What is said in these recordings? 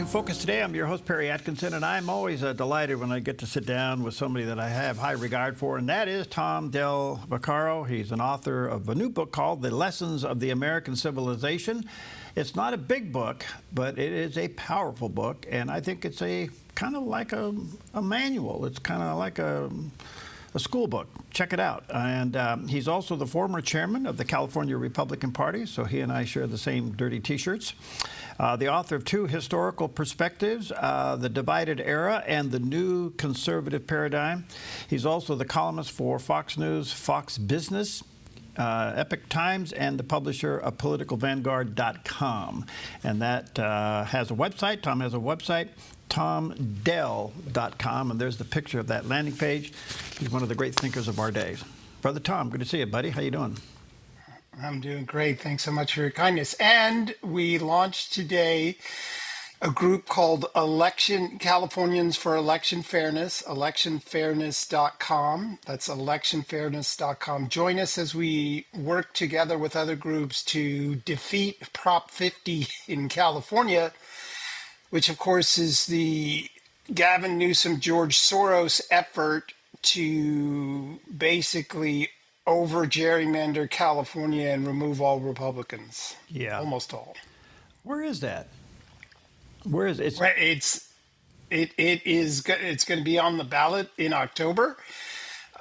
to Focus Today. I'm your host, Perry Atkinson, and I'm always delighted when I get to sit down with somebody that I have high regard for, and that is Tom del Beccaro. He's an author of a new book called The Lessons of the American Civilization. It's not a big book, but it is a powerful book, and I think it's a kind of like a manual. It's kind of like a school book. Check it out. And he's also the former chairman of the California Republican Party, so he and I share the same dirty T-shirts. The author of two historical perspectives, The Divided Era and The New Conservative Paradigm. He's also the columnist for Fox News, Fox Business, Epoch Times, and the publisher of politicalvanguard.com. And that has a website. Tom has a website, tomdell.com, and there's the picture of that landing page. He's one of the great thinkers of our days. Brother Tom, good to see you, buddy. How you doing? I'm doing great. Thanks so much for your kindness. And we launched today a group called Californians for Election Fairness, electionfairness.com. That's electionfairness.com. Join us as we work together with other groups to defeat Prop 50 in California, which of course is the Gavin Newsom, George Soros effort to basically over gerrymander California and remove all Republicans. Yeah. Almost all. Where is that? Where is it? It's going to be on the ballot in October.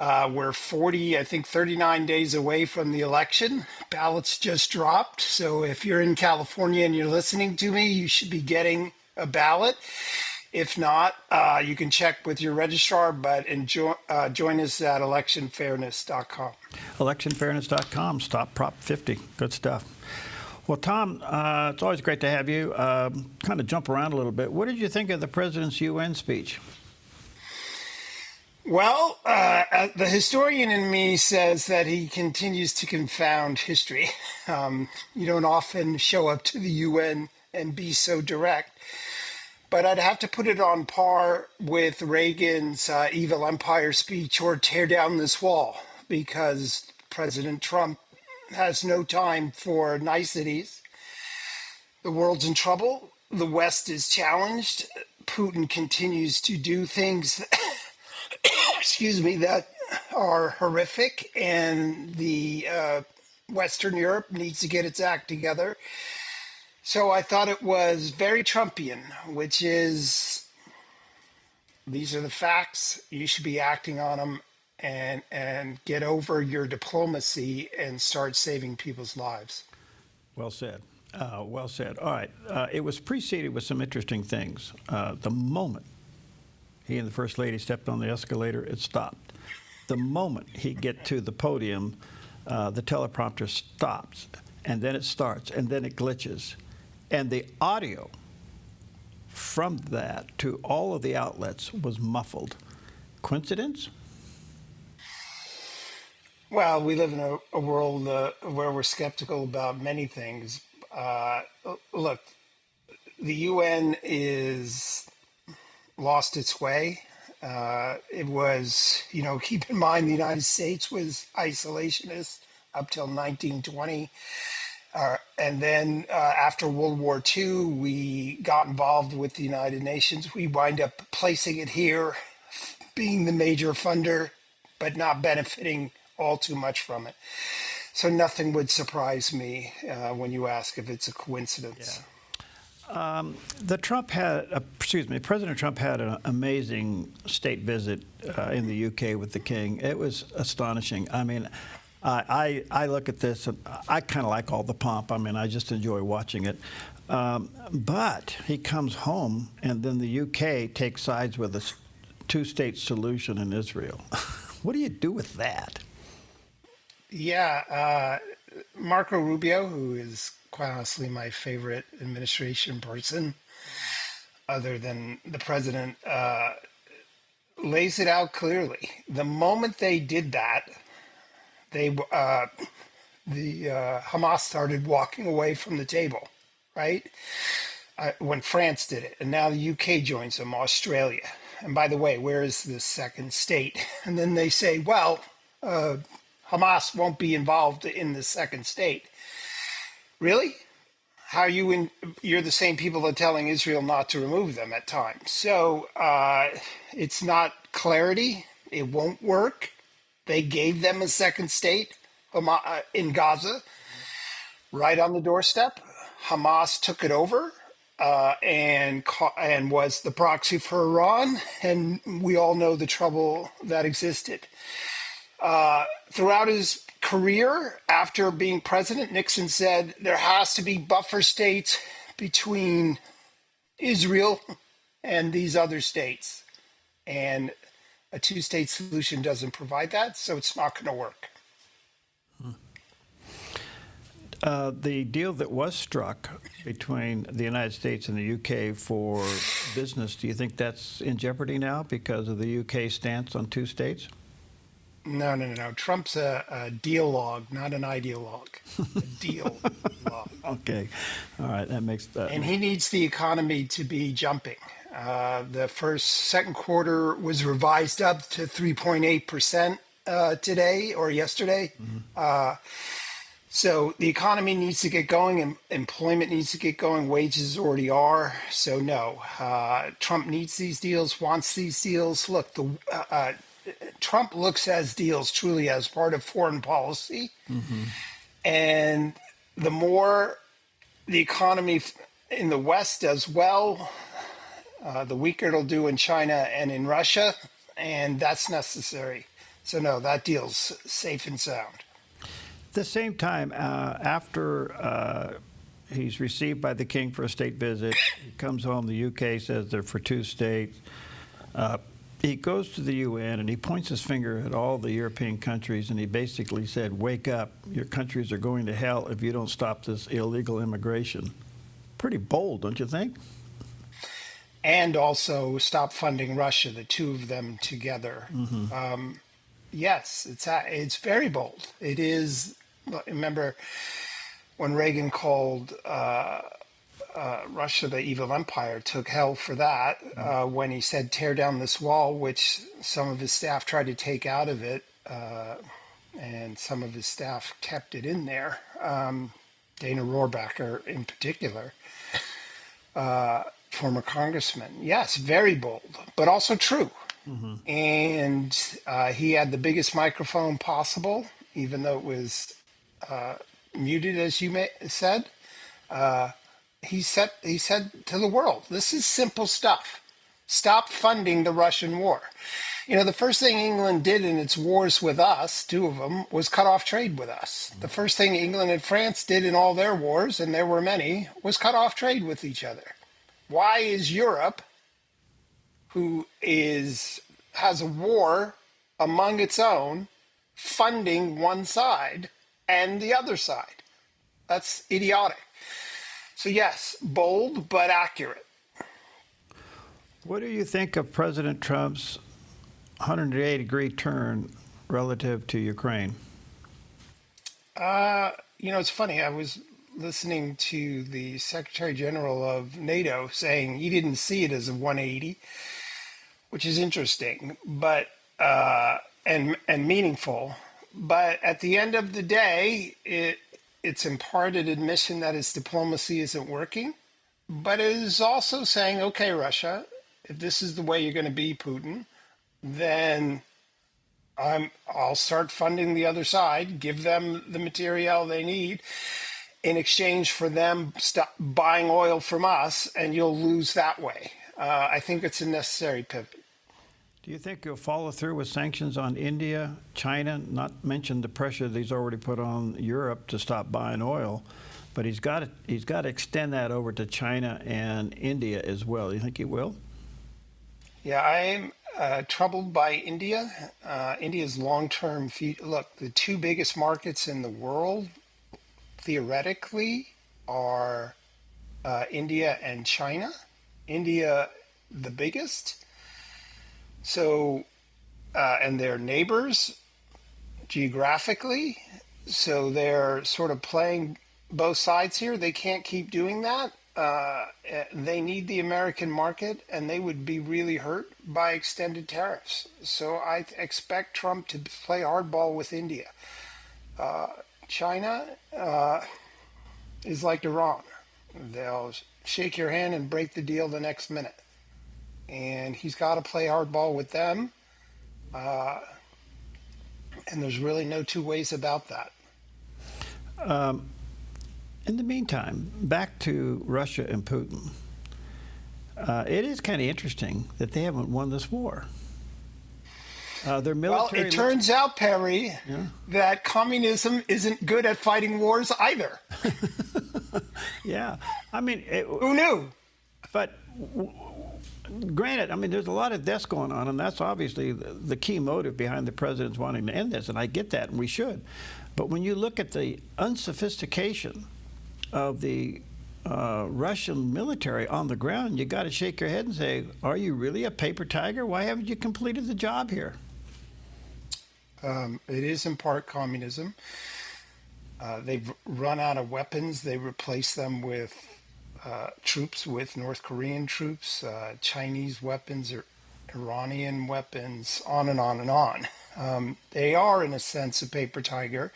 We're 39 days away from the election. Ballots just dropped. So if you're in California and you're listening to me, you should be getting a ballot. If not, you can check with your registrar, but join us at electionfairness.com. Electionfairness.com. Stop Prop 50. Good stuff. Well, Tom, it's always great to have you. Kind of jump around a little bit. What did you think of the president's UN speech? Well, the historian in me says that he continues to confound history. You don't often show up to the UN and be so direct. But I'd have to put it on par with Reagan's evil empire speech or tear down this wall, because President Trump has no time for niceties. The world's in trouble. The West is challenged. Putin continues to do things, that are horrific, and the Western Europe needs to get its act together. So I thought it was very Trumpian, which is, these are the facts. You should be acting on them and get over your diplomacy and start saving people's lives. Well said. Well said. All right. It was preceded with some interesting things. The moment he and the First Lady stepped on the escalator, it stopped. The moment he get to the podium, the teleprompter stops, and then it starts, and then it glitches. And the audio from that to all of the outlets was muffled. Coincidence? Well, we live in a world where we're skeptical about many things. Look, the UN is lost its way. It was, keep in mind the United States was isolationist up till 1920. And then after World War II, we got involved with the United Nations. We wind up placing it here, being the major funder, but not benefiting all too much from it. So nothing would surprise me when you ask if it's a coincidence. Yeah. President Trump had an amazing state visit in the UK with the King. It was astonishing. I mean, I look at this, and I kind of like all the pomp. I mean, I just enjoy watching it. But he comes home, and then the UK takes sides with a two-state solution in Israel. What do you do with that? Yeah, Marco Rubio, who is quite honestly my favorite administration person, other than the president, lays it out clearly. The moment they did that, the Hamas started walking away from the table, right? When France did it, and now the UK joins them, Australia. And by the way, where is the second state? And then they say, well, Hamas won't be involved in the second state. Really? you're the same people that are telling Israel not to remove them at times. So it's not clarity. It won't work. They gave them a second state in Gaza, right on the doorstep. Hamas took it over and was the proxy for Iran, and we all know the trouble that existed. Throughout his career, after being president, Nixon said there has to be buffer states between Israel and these other states. And a two-state solution doesn't provide that, so it's not going to work. The deal that was struck between the United States and the UK for business, do you think that's in jeopardy now because of the UK stance on two states? No. Trump's a deal-log, not an ideologue. A deal-log. Okay. All right. That makes that. And he needs the economy to be jumping. The second quarter was revised up to 3.8% today or yesterday. Mm-hmm. So the economy needs to get going, and employment needs to get going. Wages already are. So no, Trump needs these deals, wants these deals. Look, Trump looks at deals truly as part of foreign policy. Mm-hmm. And the more the economy in the West does well, the weaker it'll do in China and in Russia. And that's necessary. So no, that deal's safe and sound. At the same time, after he's received by the king for a state visit, he comes home, the UK says they're for two states. He goes to the UN and he points his finger at all the European countries and he basically said, wake up, your countries are going to hell if you don't stop this illegal immigration. Pretty bold, don't you think? And also stop funding Russia, the two of them together. Mm-hmm. Yes, it's very bold. It is. Remember when Reagan called Russia the evil empire, took hell for that when he said tear down this wall, which some of his staff tried to take out of it, and some of his staff kept it in there. Dana Rohrabacher in particular, former congressman. Yes, very bold, but also true. Mm-hmm. And he had the biggest microphone possible, even though it was muted, as you said. He said to the world, this is simple stuff. Stop funding the Russian war. You know, the first thing England did in its wars with us, two of them, was cut off trade with us. The first thing England and France did in all their wars, and there were many, was cut off trade with each other. Why is Europe, who has a war among its own, funding one side and the other side? That's idiotic. So yes, bold but accurate. What do you think of President Trump's 180-degree turn relative to Ukraine? It's funny. I was listening to the Secretary General of NATO saying he didn't see it as a 180, which is interesting, but and meaningful. But at the end of the day, it's in part an admission that his diplomacy isn't working, but it is also saying, okay, Russia, if this is the way you're going to be, Putin, then I'll start funding the other side, give them the material they need in exchange for them buying oil from us, and you'll lose that way. I think it's a necessary pivot. Do you think he'll follow through with sanctions on India, China, not mention the pressure that he's already put on Europe to stop buying oil, but he's got to extend that over to China and India as well. Do you think he will? Yeah, I'm troubled by India. India's long-term future. Look, the two biggest markets in the world, theoretically, are India and China. India, the biggest. So, and they're neighbors geographically. So they're sort of playing both sides here. They can't keep doing that. They need the American market, and they would be really hurt by extended tariffs. So I expect Trump to play hardball with India. China is like Iran. They'll shake your hand and break the deal the next minute. And he's got to play hardball with them. Uh, and there's really no two ways about that. In the meantime, back to Russia and Putin. It is kind of interesting that they haven't won this war. Their military. Well, it turns out, Perry, that communism isn't good at fighting wars either. Yeah, I mean, Who knew? But granted, I mean, there's a lot of deaths going on, and that's obviously the key motive behind the president's wanting to end this, and I get that, and we should. But when you look at the unsophistication of the Russian military on the ground, you got to shake your head and say, are you really a paper tiger? Why haven't you completed the job here? It is in part communism. They've run out of weapons. They replace them with troops, with North Korean troops, Chinese weapons, or Iranian weapons, on and on and on. They are, in a sense, a paper tiger.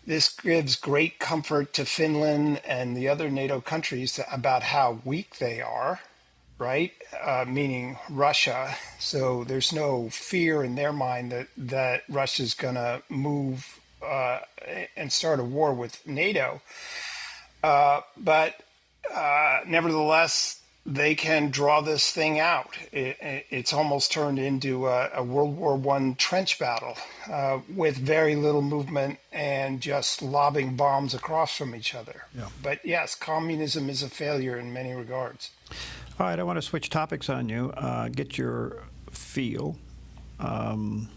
This gives great comfort to Finland and the other NATO countries about how weak they are, right? Meaning Russia. So there's no fear in their mind that Russia's going to move and start a war with NATO. But nevertheless, they can draw this thing out. It's almost turned into a World War I trench battle with very little movement and just lobbing bombs across from each other. Yeah. But yes, communism is a failure in many regards. All right, I want to switch topics on you, get your feel. Not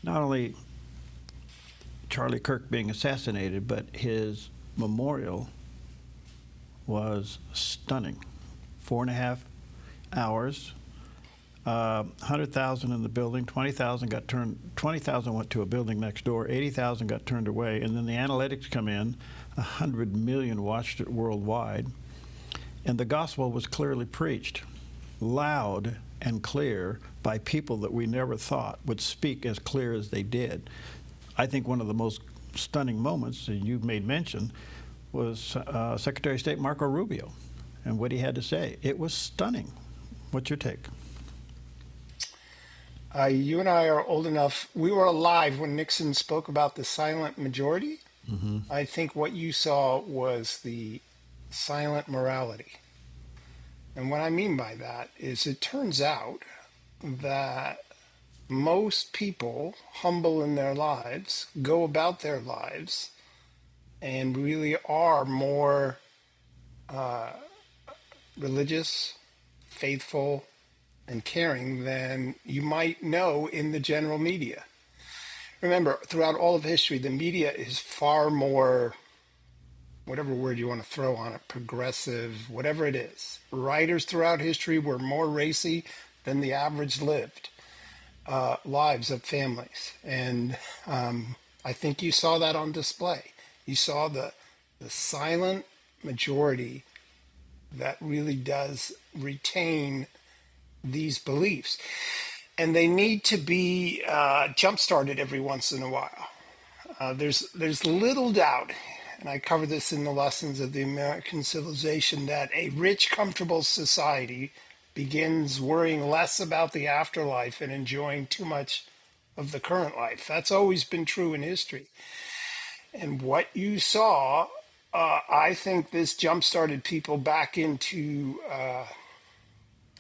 only Charlie Kirk being assassinated, but his memorial was stunning. 4.5 hours, 100,000 in the building, 20,000 went to a building next door, 80,000 got turned away, and then the analytics come in, 100 million watched it worldwide, and the gospel was clearly preached, loud and clear by people that we never thought would speak as clear as they did. I think one of the most stunning moments, and you made mention, was Secretary of State Marco Rubio and what he had to say. It was stunning. What's your take? You and I are old enough. We were alive when Nixon spoke about the silent majority. Mm-hmm. I think what you saw was the silent morality. And what I mean by that is it turns out that most people, humble in their lives, go about their lives and really are more religious, faithful, and caring than you might know in the general media. Remember, throughout all of history, the media is far more, whatever word you want to throw on it, progressive, whatever it is. Writers throughout history were more racy than the average lived lives of families. And I think you saw that on display. You saw the silent majority that really does retain these beliefs. And they need to be jump-started every once in a while. There's little doubt, and I cover this in the lessons of the American civilization, that a rich, comfortable society begins worrying less about the afterlife and enjoying too much of the current life. That's always been true in history. And what you saw, I think this jump-started people back into,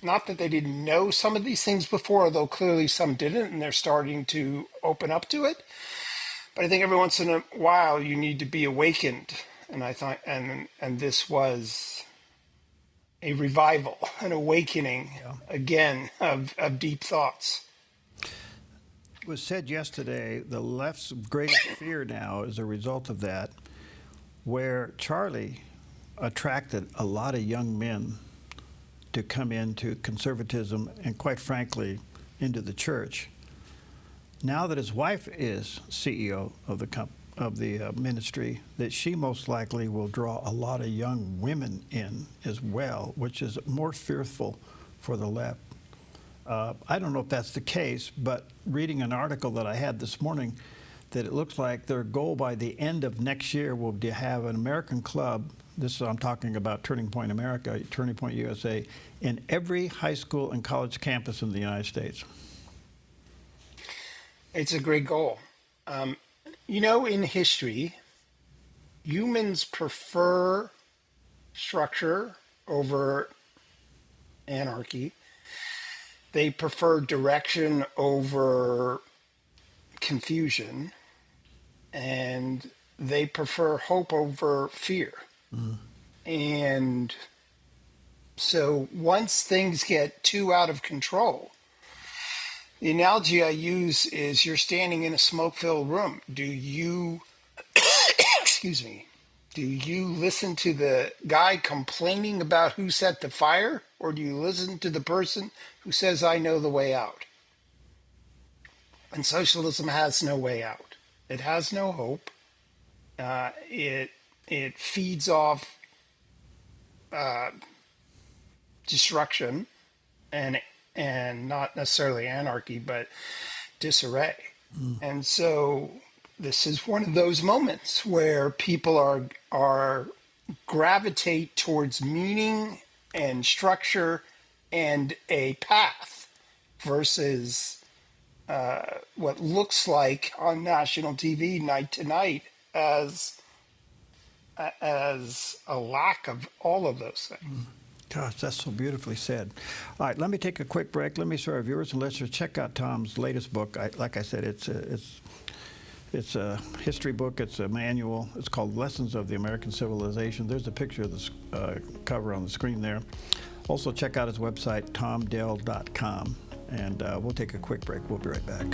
not that they didn't know some of these things before, although clearly some didn't, and they're starting to open up to it. But I think every once in a while you need to be awakened. And I thought, and this was a revival, an awakening, again, of deep thoughts. It was said yesterday, the left's greatest fear now is a result of that, where Charlie attracted a lot of young men to come into conservatism and, quite frankly, into the church. Now that his wife is CEO of the ministry, that she most likely will draw a lot of young women in as well, which is more fearful for the left. I don't know if that's the case, but reading an article that I had this morning, that it looks like their goal by the end of next year will be to have an American club I'm talking about Turning Point America, Turning Point USA, in every high school and college campus in the United States. It's a great goal. In history, humans prefer structure over anarchy. They prefer direction over confusion, and they prefer hope over fear. And so once things get too out of control, the analogy I use is you're standing in a smoke-filled room. Do you, excuse me, do you listen to the guy complaining about who set the fire, or do you listen to the person who says, I know the way out? And socialism has no way out. It has no hope. It feeds off destruction and not necessarily anarchy, but disarray. And so this is one of those moments where people are gravitate towards meaning and structure and a path versus what looks like on national TV night to night as a lack of all of those things. Gosh, that's so beautifully said. All right, let me take a quick break. Let me show our viewers and listeners check out Tom's latest book. Like I said, it's a history book. It's a manual. It's called Lessons of the American Civilization. There's a picture of the cover on the screen there. Also, check out his website, tomdell.com. And we'll take a quick break. We'll be right back.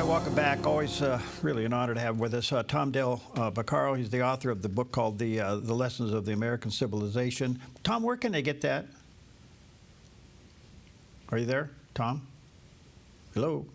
Welcome back. Always really an honor to have with us Tom Beccaro. He's the author of the book called The Lessons of the American Civilization. Tom, where can they get that? Are you there, Tom? Hello?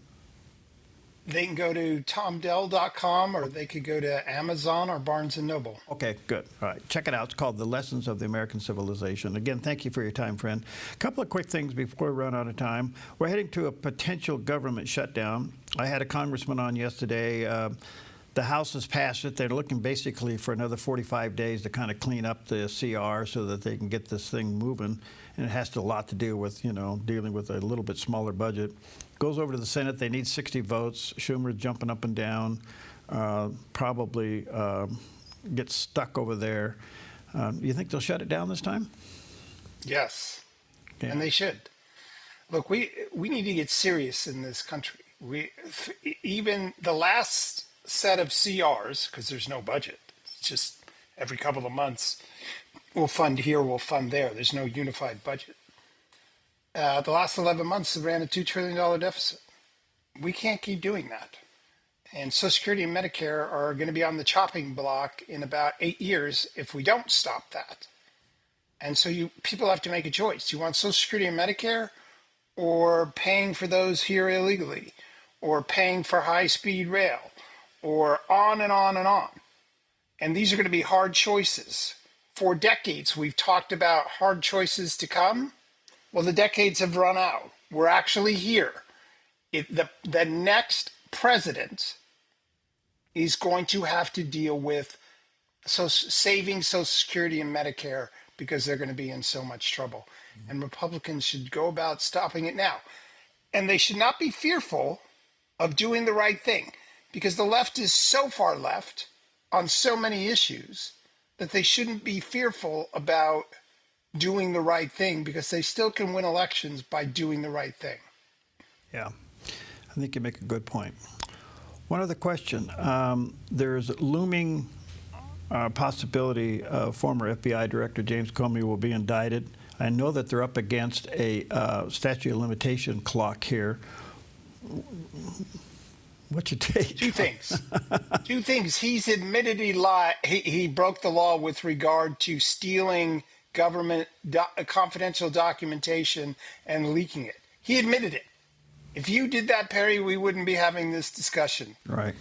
They can go to tomdell.com, or they could go to Amazon or Barnes & Noble. Okay, good. All right. Check it out. It's called The Lessons of the American Civilization. Again, thank you for your time, friend. A couple of quick things before we run out of time. We're heading to a potential government shutdown. I had a congressman on yesterday. The House has passed it. They're looking basically for another 45 days to kind of clean up the CR so that they can get this thing moving. And it has a lot to do with, dealing with a little bit smaller budget. Goes over to the Senate. They need 60 votes. Schumer's jumping up and down. Probably gets stuck over there. You think they'll shut it down this time? Yes, Okay. and they should. Look, we need to get serious in this country. Even the last set of CRs, because there's no budget. It's just every couple of months, we'll fund here, we'll fund there. There's no unified budget. The last 11 months, they ran a $2 trillion deficit. We can't keep doing that. And Social Security and Medicare are going to be on the chopping block in about 8 years if we don't stop that. And so people have to make a choice. Do you want Social Security and Medicare, or paying for those here illegally, or paying for high-speed rail, or on and on and on? And these are going to be hard choices. For decades, we've talked about hard choices to come. Well, the decades have run out. We're actually here. The next president is going to have to deal with saving Social Security and Medicare, because they're going to be in so much trouble. And Republicans should go about stopping it now. And they should not be fearful of doing the right thing, because the left is so far left on so many issues that they shouldn't be fearful about doing the right thing, because they still can win elections by doing the right thing. Yeah, I think you make a good point. One other question. There's looming possibility of former FBI Director James Comey will be indicted. I know that they're up against a statute of limitation clock here. What's your take? Two things. He's admitted he lied. He broke the law with regard to stealing government confidential documentation and leaking it. He admitted it. If you did that, Perry, we wouldn't be having this discussion. Right.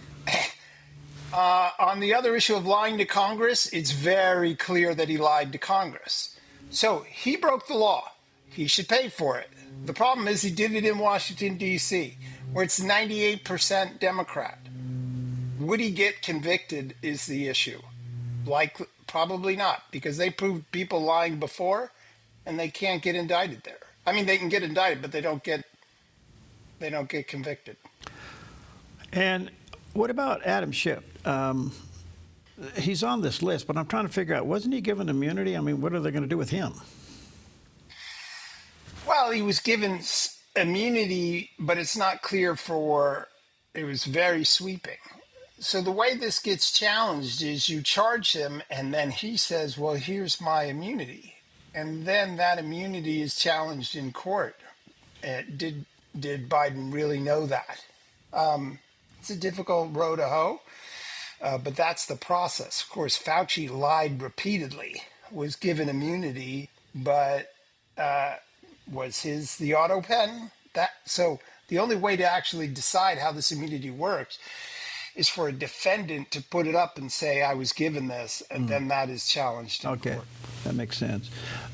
On the other issue of lying to Congress, it's very clear that he lied to Congress. So he broke the law. He should pay for it. The problem is he did it in Washington, D.C., where it's 98% Democrat. Would he get convicted is the issue. Likely, probably not, because they proved people lying before, and they can't get indicted there. I mean, they can get indicted, but they don't get convicted. And what about Adam Schiff? He's on this list, but I'm trying to figure out, wasn't he given immunity? I mean, what are they going to do with him? Well, he was given immunity, but it's not clear it was very sweeping. So the way this gets challenged is you charge him, and then he says, well, here's my immunity. And then that immunity is challenged in court. Did Biden really know that? It's a difficult row to hoe, but that's the process. Of course, Fauci lied repeatedly, was given immunity, but was his the auto pen? So the only way to actually decide how this immunity works is for a defendant to put it up and say, I was given this, and then that is challenged in court. That makes sense.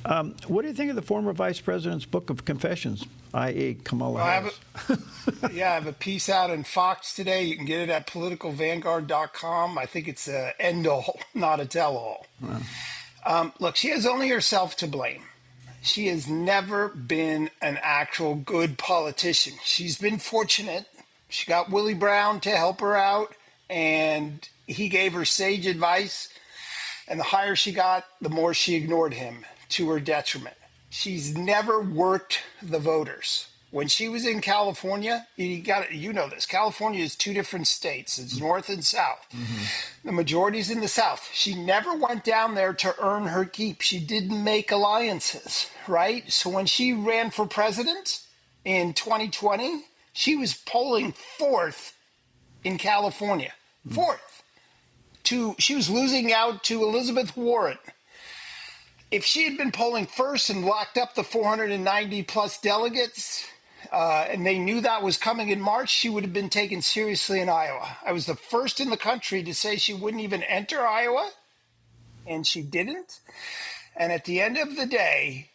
What do you think of the former vice president's book of confessions, i.e. Kamala Harris? I have a piece out in Fox today. You can get it at politicalvanguard.com. I think it's an end-all, not a tell-all. Wow. Look, she has only herself to blame. She has never been an actual good politician. She's been fortunate. She got Willie Brown to help her out, and he gave her sage advice. And the higher she got, the more she ignored him, to her detriment. She's never worked the voters. When she was in California, you know this, California is two different states. It's north and south. Mm-hmm. The majority's in the south. She never went down there to earn her keep. She didn't make alliances, right? So when she ran for president in 2020, she was polling fourth in California. Fourth. She was losing out to Elizabeth Warren. If she had been polling first and locked up the 490 plus delegates, and they knew that was coming in March, she would have been taken seriously in Iowa. I was the first in the country to say she wouldn't even enter Iowa, and she didn't. And at the end of the day,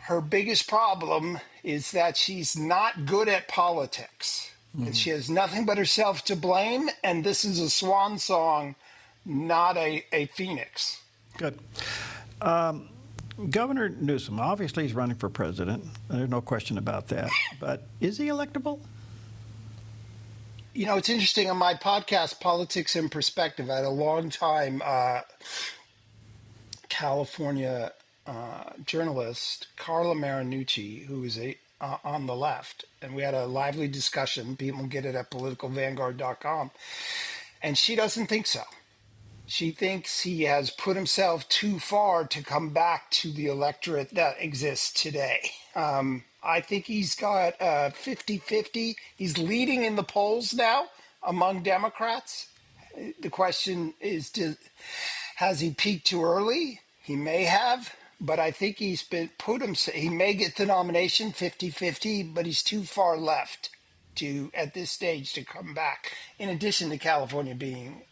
her biggest problem is that she's not good at politics. And she has nothing but herself to blame, and this is a swan song, not a phoenix. Good. Governor Newsom, obviously he's running for president. There's no question about that. But is he electable? You know, it's interesting. On my podcast, Politics in Perspective, I had a long-time California journalist, Carla Marinucci, who is on the left. And we had a lively discussion. People can get it at politicalvanguard.com. And she doesn't think so. She thinks he has put himself too far to come back to the electorate that exists today. I think he's got 50-50. He's leading in the polls now among Democrats. The question is, has he peaked too early? He may have, but I think he may get the nomination 50-50, but he's too far left at this stage to come back. In addition to California being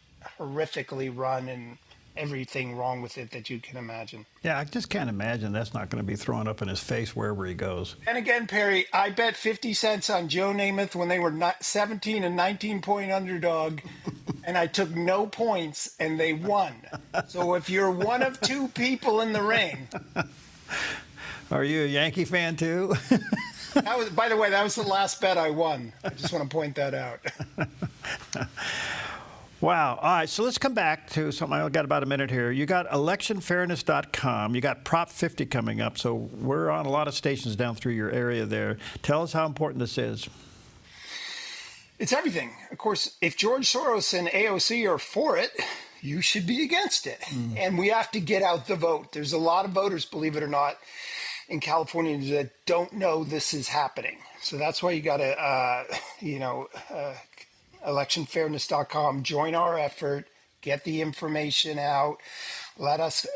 horrifically run and everything wrong with it that you can imagine. Yeah, I just can't imagine that's not going to be thrown up in his face wherever he goes. And again, Perry, I bet 50 cents on Joe Namath when they were 17 and 19-point underdog, and I took no points, and they won. So if you're one of two people in the ring. Are you a Yankee fan too? By the way, that was the last bet I won. I just want to point that out. Wow. All right, so let's come back to something. I've got about a minute here. You got electionfairness.com. You got Prop 50 coming up, so we're on a lot of stations down through your area there. Tell us how important this is. It's everything. Of course, if George Soros and AOC are for it, you should be against it. And we have to get out the vote. There's a lot of voters, believe it or not, in California that don't know this is happening. So that's why you got to, electionfairness.com, join our effort, get the information out,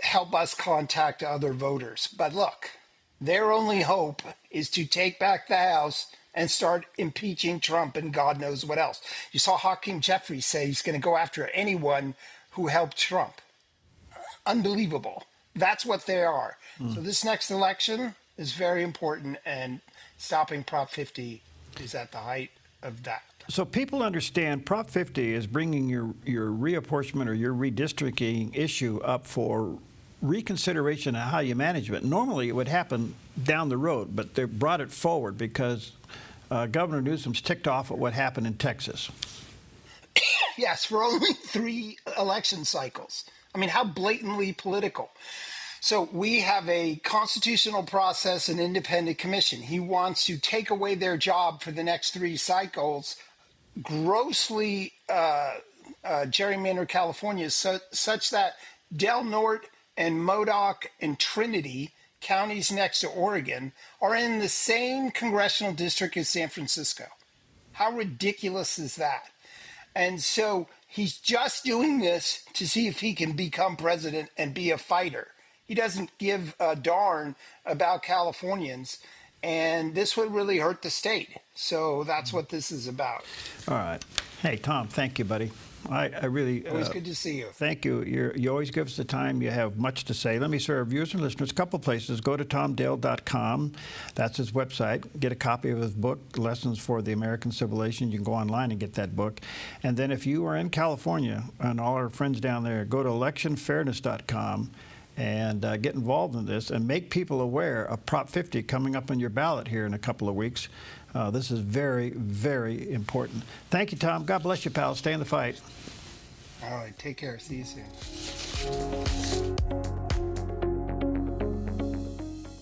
help us contact other voters. But look, their only hope is to take back the House and start impeaching Trump and God knows what else. You saw Hakeem Jeffries say he's going to go after anyone who helped Trump. Unbelievable. That's what they are. So this next election is very important, and stopping Prop 50 is at the height of that. So people understand Prop 50 is bringing your reapportionment or your redistricting issue up for reconsideration of how you manage it. Normally it would happen down the road, but they brought it forward because Governor Newsom's ticked off at what happened in Texas. Yes, for only 3 election cycles. I mean, how blatantly political. So we have a constitutional process and independent commission. He wants to take away their job for the next 3 cycles, grossly gerrymandered California such that Del Norte and Modoc and Trinity, counties next to Oregon, are in the same congressional district as San Francisco. How ridiculous is that? And so he's just doing this to see if he can become president and be a fighter. He doesn't give a darn about Californians, and this would really hurt the state. So that's what this is about. All right. Hey, Tom, thank you, buddy. I really... Always good to see you. Thank you. You always give us the time. You have much to say. Let me serve viewers and listeners a couple places. Go to tomdale.com. That's his website. Get a copy of his book, Lessons for the American Civilization. You can go online and get that book. And then if you are in California, and all our friends down there, go to electionfairness.com and get involved in this and make people aware of Prop 50 coming up on your ballot here in a couple of weeks. This is very, very important. Thank you, Tom. God bless you, pal. Stay in the fight. All right. Take care. See you soon.